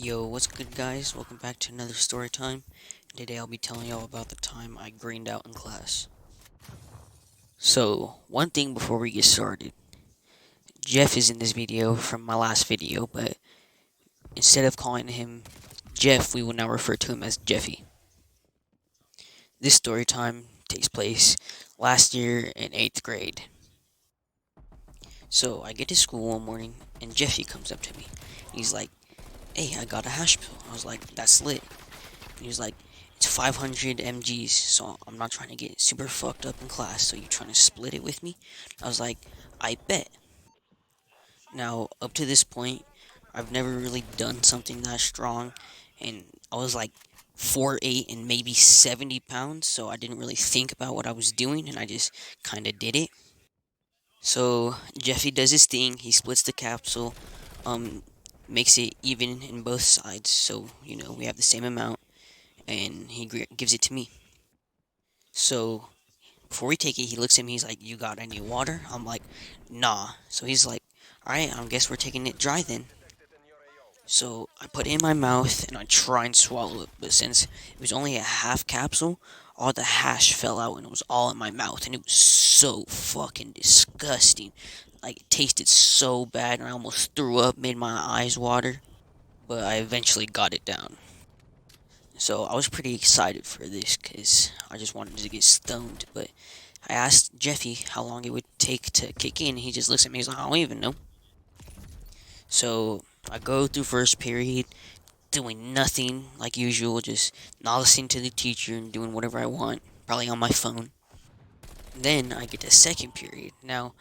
Yo, what's good guys? Welcome back to another story time. Today I'll be telling y'all about the time I greened out in class. So, one thing before we get started. Jeff is in this video from my last video, but instead of calling him Jeff, we will now refer to him as Jeffy. This story time takes place last year in 8th grade. So, I get to school one morning and Jeffy comes up to me. He's like, "Hey, I got a hash pill." I was like, "That's lit." And he was like, "It's 500 mgs, so I'm not trying to get super fucked up in class, so you trying to split it with me?" I was like, "I bet." Now, up to this point, I've never really done something that strong, and I was like 4'8" and maybe 70 pounds, so I didn't really think about what I was doing, and I just kind of did it. So, Jeffy does his thing, he splits the capsule, um, makes it even in both sides, so, we have the same amount, and he gives it to me. So before we take it, he looks at me. He's like, "You got any water?" I'm like, "Nah." So he's like, "All right, I guess we're taking it dry then." So I put it in my mouth and I try and swallow it, but since it was only a half capsule, all the hash fell out and it was all in my mouth, and it was so fucking disgusting. Like it tasted so bad, and I almost threw up, made my eyes water. But I eventually got it down. So I was pretty excited for this because I just wanted to get stoned. But I asked Jeffy how long it would take to kick in. He just looks at me. He's like, "I don't even know." So I go through first period, doing nothing like usual, just not listening to the teacher and doing whatever I want, probably on my phone. Then I get to second period. Now,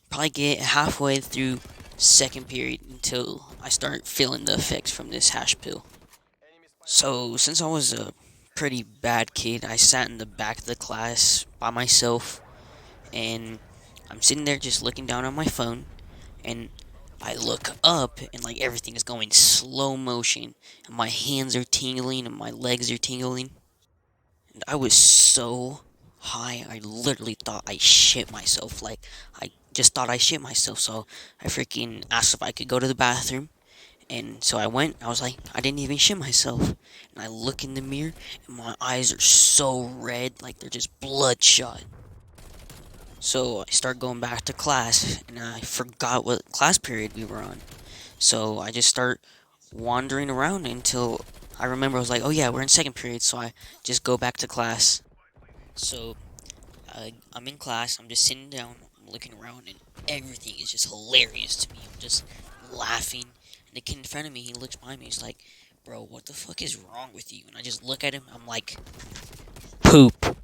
probably get halfway through second period until I start feeling the effects from this hash pill. So, since I was a pretty bad kid, I sat in the back of the class by myself, and I'm sitting there just looking down on my phone, and I look up, and like everything is going slow motion, and my hands are tingling, and my legs are tingling, and I was so high, I literally thought I shit myself. Like, I just thought I shit myself, so I freaking asked if I could go to the bathroom. And so I went, I was like, I didn't even shit myself. And I look in the mirror, and my eyes are so red, like they're just bloodshot. So I start going back to class, and I forgot what class period we were on. So I just start wandering around until I remember I was like, "Oh yeah, we're in second period," so I just go back to class. So I'm in class, I'm just sitting down, I'm looking around, and everything is just hilarious to me. I'm just laughing. And the kid in front of me, he looks behind me, he's like, "Bro, what the fuck is wrong with you?" And I just look at him, I'm like, "Poop."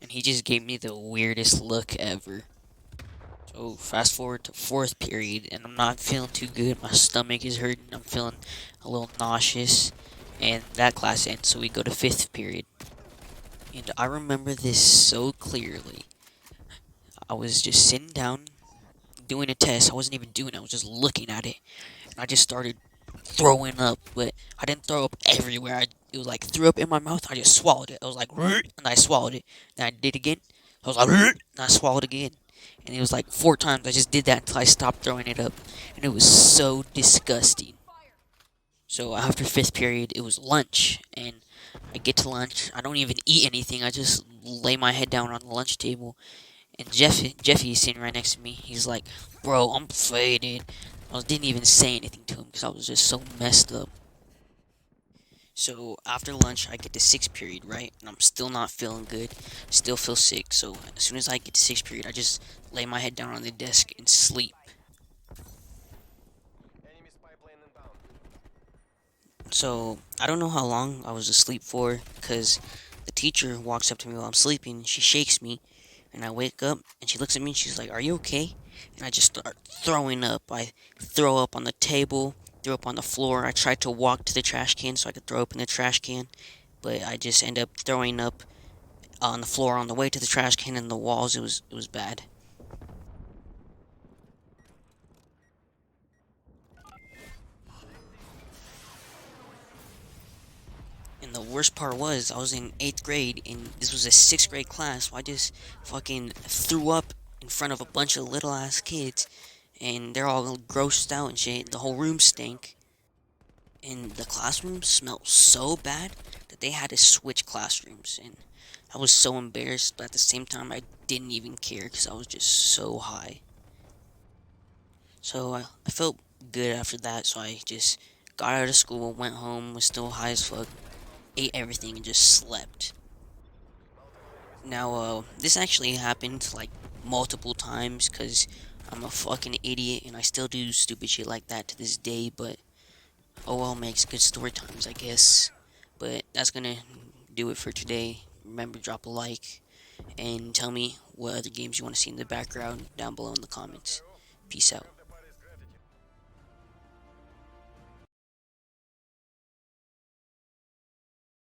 And he just gave me the weirdest look ever. So fast forward to fourth period, and I'm not feeling too good. My stomach is hurting. I'm feeling a little nauseous, and that class ends. So we go to fifth period, and I remember this so clearly. I was just sitting down doing a test. I wasn't even doing it. I was just looking at it, and I just started throwing up. But I didn't throw up everywhere. It was like threw up in my mouth. I just swallowed it. I was like, and I swallowed it. Then I did again. I was like, and I swallowed again. And it was like 4 times. I just did that until I stopped throwing it up, and it was so disgusting. So after fifth period, it was lunch, and I get to lunch. I don't even eat anything. I just lay my head down on the lunch table, and Jeffy is sitting right next to me. He's like, "Bro, I'm faded." I didn't even say anything to him because I was just so messed up. So after lunch, I get to sixth period, right? And I'm still not feeling good. Still feel sick. So as soon as I get to sixth period, I just lay my head down on the desk and sleep. So I don't know how long I was asleep for because the teacher walks up to me while I'm sleeping. She shakes me, and I wake up, and she looks at me and she's like, "Are you okay?" And I just start throwing up. I throw up on the table, throw up on the floor. I tried to walk to the trash can so I could throw up in the trash can, but I just end up throwing up on the floor on the way to the trash can and the walls. It was bad. And the worst part was I was in 8th grade and this was a 6th grade class, so I just fucking threw up in front of a bunch of little ass kids, and they're all grossed out and shit. The whole room stank. and the classroom smelled so bad that they had to switch classrooms, and I was so embarrassed, but at the same time I didn't even care because I was just so high. So I felt good after that, so I just got out of school, went home, was still high as fuck, ate everything, and just slept. Now, this actually happened like multiple times because I'm a fucking idiot and I still do stupid shit like that to this day, but oh well, makes good story times, I guess. But that's gonna do it for today. Remember, drop a like and tell me what other games you want to see in the background down below in the comments. Peace out.